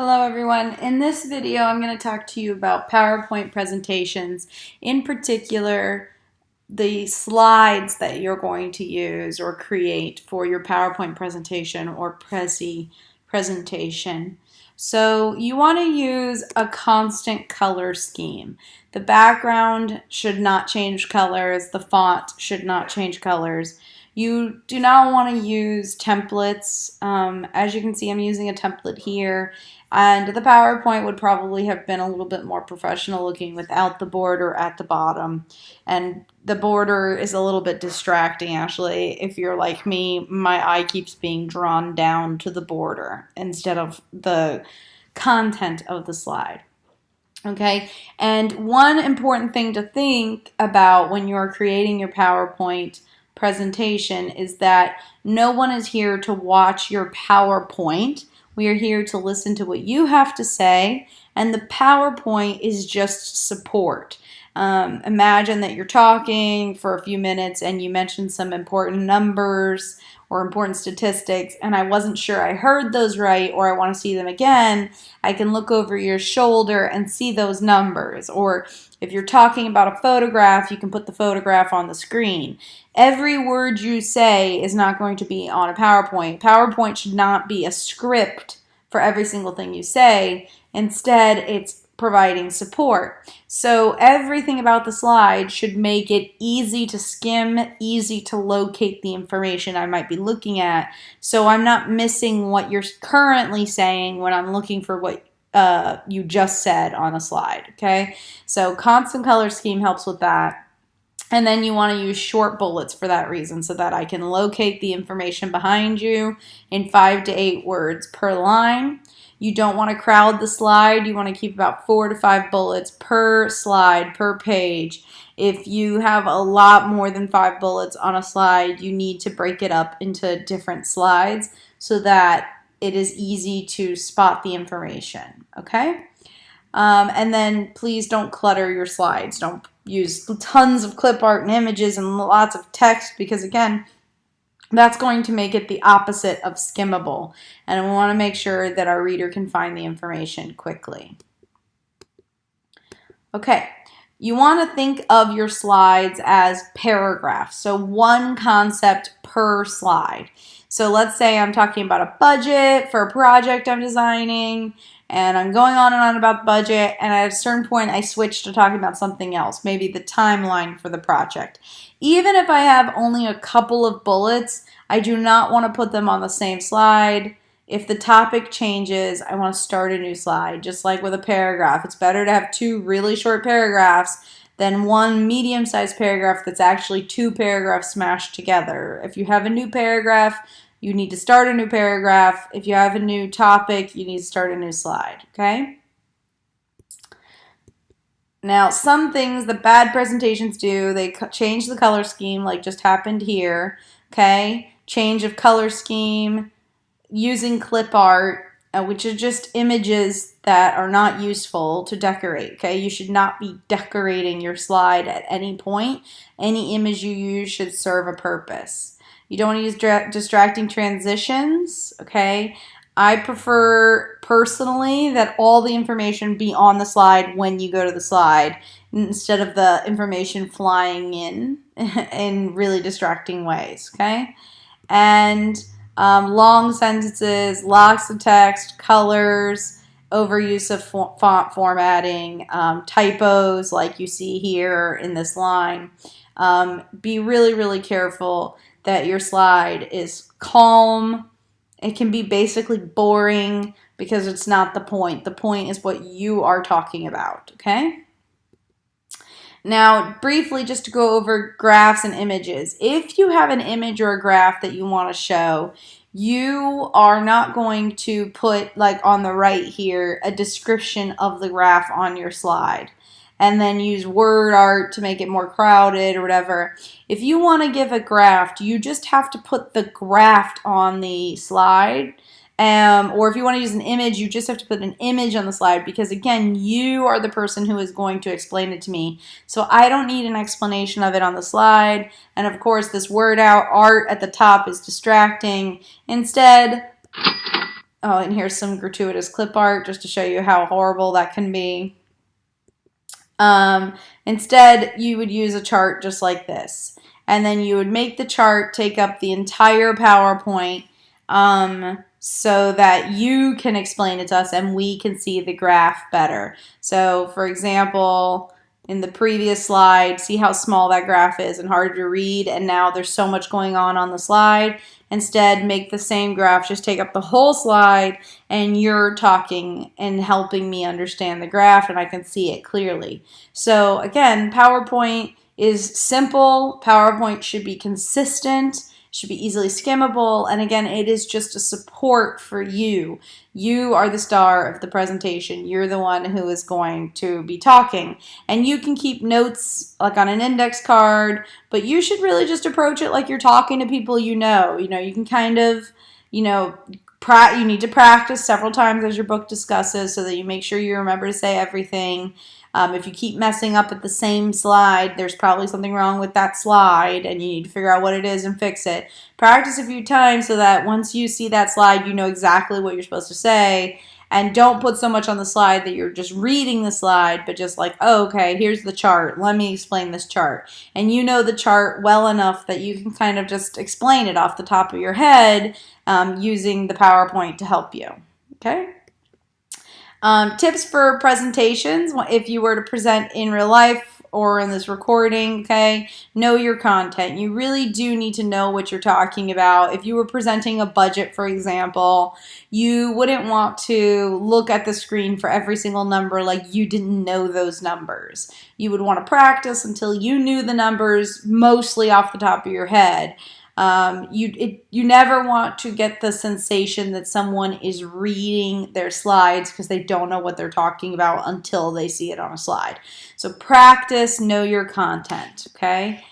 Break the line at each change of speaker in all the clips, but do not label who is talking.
Hello everyone. In this video I'm going to talk to you about PowerPoint presentations, in particular the slides that you're going to use or create for your PowerPoint presentation or presentation. So you want to use a constant color scheme. The background should not change colors, the font should not change colors. You do not want to use templates. As you can see, I'm using a template here, and the PowerPoint would probably have been a little bit more professional looking without the border at the bottom. And the border is a little bit distracting, actually. If you're like me, my eye keeps being drawn down to the border instead of the content of the slide. Okay, and one important thing to think about when you're creating your PowerPoint presentation is that no one is here to watch your PowerPoint. We are here to listen to what you have to say, and the PowerPoint is just support. Imagine that you're talking for a few minutes and you mentioned some important numbers or important statistics, and I wasn't sure I heard those right, or I want to see them again. I can look over your shoulder and see those numbers. Or if you're talking about a photograph, you can put the photograph on the screen. Every word you say is not going to be on a PowerPoint. PowerPoint should not be a script for every single thing you say. Instead, it's providing support. So everything about the slide should make it easy to skim, easy to locate the information I might be looking at, so I'm not missing what you're currently saying when I'm looking for what you just said on a slide. Okay, so constant color scheme helps with that. And then you want to use short bullets for that reason, so that I can locate the information behind you in 5 to 8 words per line. You don't want to crowd the slide. You want to keep about 4 to 5 bullets per slide, per page. If you have a lot more than 5 bullets on a slide, you need to break it up into different slides so that it is easy to spot the information, okay? And then please don't clutter your slides. Don't use tons of clip art and images and lots of text, because again, that's going to make it the opposite of skimmable. And we want to make sure that our reader can find the information quickly. Okay, you want to think of your slides as paragraphs. So one concept per slide. So let's say I'm talking about a budget for a project I'm designing, and I'm going on and on about the budget, and at a certain point I switch to talking about something else, maybe the timeline for the project. Even if I have only a couple of bullets, I do not want to put them on the same slide. If the topic changes, I want to start a new slide. Just like with a paragraph, it's better to have 2 really short paragraphs than 1 medium-sized paragraph that's actually 2 paragraphs smashed together. If you have a new paragraph, you need to start a new paragraph. If you have a new topic, you need to start a new slide, okay? Now, some things that bad presentations do, they change the color scheme like just happened here, okay? Change of color scheme, using clip art, which are just images that are not useful to decorate, okay? You should not be decorating your slide at any point. Any image you use should serve a purpose. You don't want to use distracting transitions, okay? I prefer personally that all the information be on the slide when you go to the slide, instead of the information flying in really distracting ways, okay? And long sentences, lots of text, colors, overuse of font formatting, typos like you see here in this line. Be really, really careful that your slide is calm. It can be basically boring because it's not the point. The point is what you are talking about, okay? Now, briefly, just to go over graphs and images. If you have an image or a graph that you want to show, you are not going to put, like on the right here, a description of the graph on your slide and then use word art to make it more crowded or whatever. If you want to give a graph, you just have to put the graph on the slide. Or if you want to use an image, you just have to put an image on the slide, because again, you are the person who is going to explain it to me. So I don't need an explanation of it on the slide. And of course, this word art at the top is distracting. Instead, Oh, and here's some gratuitous clip art just to show you how horrible that can be. Instead, you would use a chart just like this. And then you would make the chart take up the entire PowerPoint so that you can explain it to us and we can see the graph better. So, for example, in the previous slide, see how small that graph is and hard to read, and now there's so much going on the slide. Instead, make the same graph, just take up the whole slide, and you're talking and helping me understand the graph, and I can see it clearly. So again, PowerPoint is simple. PowerPoint should be consistent, should be easily skimmable, and again, it is just a support for you. You are the star of the presentation. You're the one who is going to be talking, and you can keep notes like on an index card, but you should really just approach it like you're talking to people you know. You know, you can kind of, you need to practice several times as your book discusses so that you make sure you remember to say everything. If you keep messing up at the same slide, there's probably something wrong with that slide and you need to figure out what it is and fix it. Practice a few times so that once you see that slide, you know exactly what you're supposed to say. And don't put so much on the slide that you're just reading the slide, but just like, oh, okay, here's the chart. Let me explain this chart. And you know the chart well enough that you can kind of just explain it off the top of your head using the PowerPoint to help you. Okay? Tips for presentations, if you were to present in real life or in this recording, okay, know your content. You really do need to know what you're talking about. If you were presenting a budget, for example, you wouldn't want to look at the screen for every single number like you didn't know those numbers. You would want to practice until you knew the numbers mostly off the top of your head. You never want to get the sensation that someone is reading their slides because they don't know what they're talking about until they see it on a slide. So practice, know your content, okay?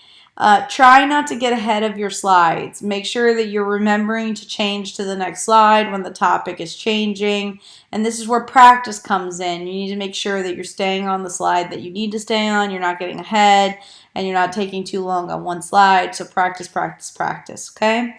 Try not to get ahead of your slides. Make sure that you're remembering to change to the next slide when the topic is changing. And this is where practice comes in. You need to make sure that you're staying on the slide that you need to stay on. You're not getting ahead and you're not taking too long on one slide. So practice, practice, practice, okay?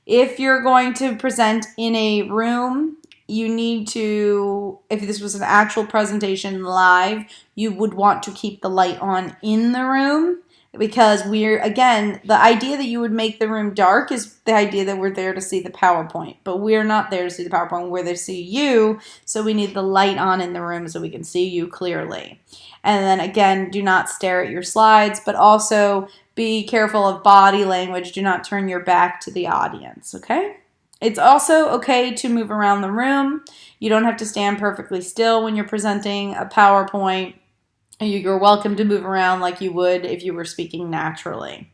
If you're going to present in a room, you need to, if this was an actual presentation live, you would want to keep the light on in the room. Because again, the idea that you would make the room dark is the idea that we're there to see the PowerPoint. But we're not there to see the PowerPoint. We're there to see you. So we need the light on in the room so we can see you clearly. And then again, do not stare at your slides, but also be careful of body language. Do not turn your back to the audience, okay? It's also okay to move around the room. You don't have to stand perfectly still when you're presenting a PowerPoint. You're welcome to move around like you would if you were speaking naturally.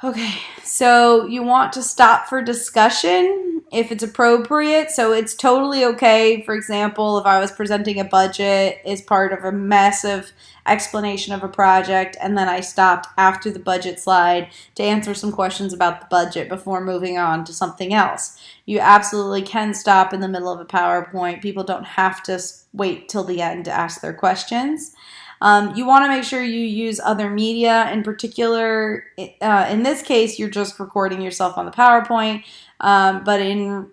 Okay, so you want to stop for discussion if it's appropriate. So it's totally okay, for example, if I was presenting a budget as part of a massive explanation of a project and then I stopped after the budget slide to answer some questions about the budget before moving on to something else. You absolutely can stop in the middle of a PowerPoint. People don't have to wait till the end to ask their questions. You want to make sure you use other media. In particular, in this case, you're just recording yourself on the PowerPoint, but in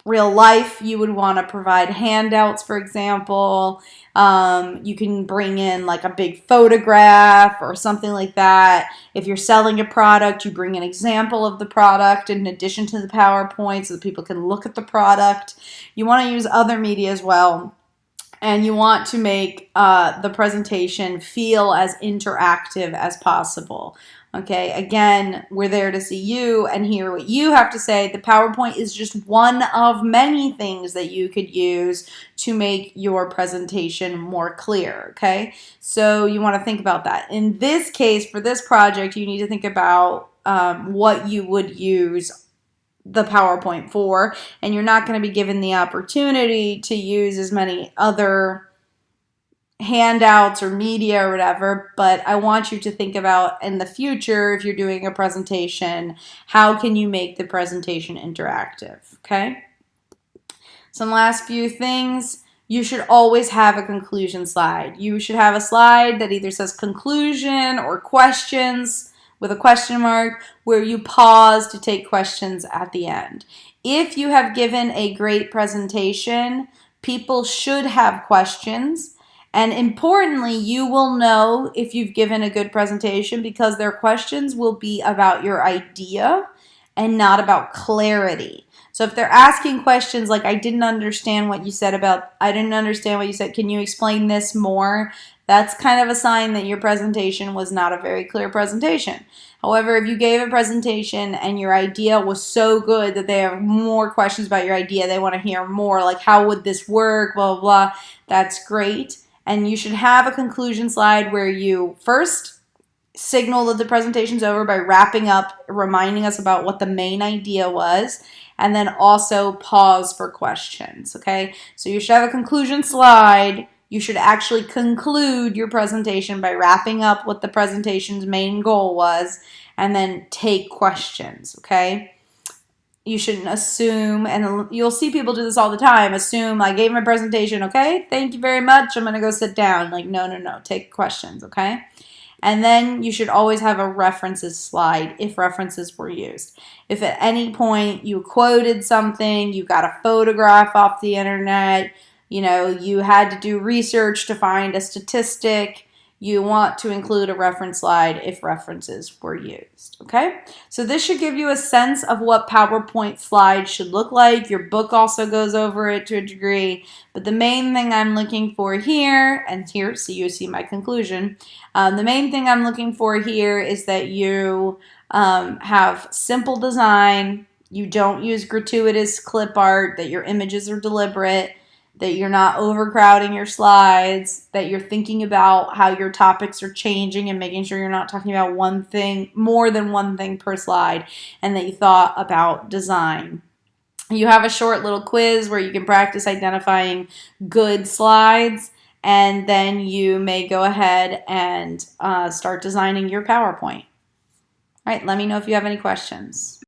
real life, you would want to provide handouts, for example. You can bring in like a big photograph or something like that. If you're selling a product, you bring an example of the product in addition to the PowerPoint so that people can look at the product. You want to use other media as well. And you want to make the presentation feel as interactive as possible. Okay, again, we're there to see you and hear what you have to say. The PowerPoint is just one of many things that you could use to make your presentation more clear, okay? So you want to think about that. In this case, for this project, you need to think about what you would use the PowerPoint for, and you're not going to be given the opportunity to use as many other handouts or media or whatever, but I want you to think about in the future, if you're doing a presentation, how can you make the presentation interactive, okay? Some last few things. You should always have a conclusion slide. You should have a slide that either says conclusion or questions with a question mark where you pause to take questions at the end. If you have given a great presentation, people should have questions. And importantly, you will know if you've given a good presentation because their questions will be about your idea and not about clarity. So if they're asking questions like, I didn't understand what you said, can you explain this more? That's kind of a sign that your presentation was not a very clear presentation. However, if you gave a presentation and your idea was so good that they have more questions about your idea, they want to hear more, like how would this work, blah, blah, blah, that's great. And you should have a conclusion slide where you first signal that the presentation's over by wrapping up, reminding us about what the main idea was, and then also pause for questions, okay? So you should have a conclusion slide. You should actually conclude your presentation by wrapping up what the presentation's main goal was, and then take questions, okay? You shouldn't assume, and you'll see people do this all the time, assume, I gave my presentation, okay, thank you very much, I'm going to go sit down. Like, no, take questions, okay? And then you should always have a references slide if references were used. If at any point you quoted something, you got a photograph off the internet, you had to do research to find a statistic, you want to include a reference slide if references were used, okay? So this should give you a sense of what PowerPoint slides should look like. Your book also goes over it to a degree, but the main thing I'm looking for here, and here, so you see my conclusion, the main thing I'm looking for here is that you have simple design, you don't use gratuitous clip art, that your images are deliberate, that you're not overcrowding your slides, that you're thinking about how your topics are changing and making sure you're not talking about one thing, more than one thing per slide, and that you thought about design. You have a short little quiz where you can practice identifying good slides, and then you may go ahead and start designing your PowerPoint. All right, let me know if you have any questions.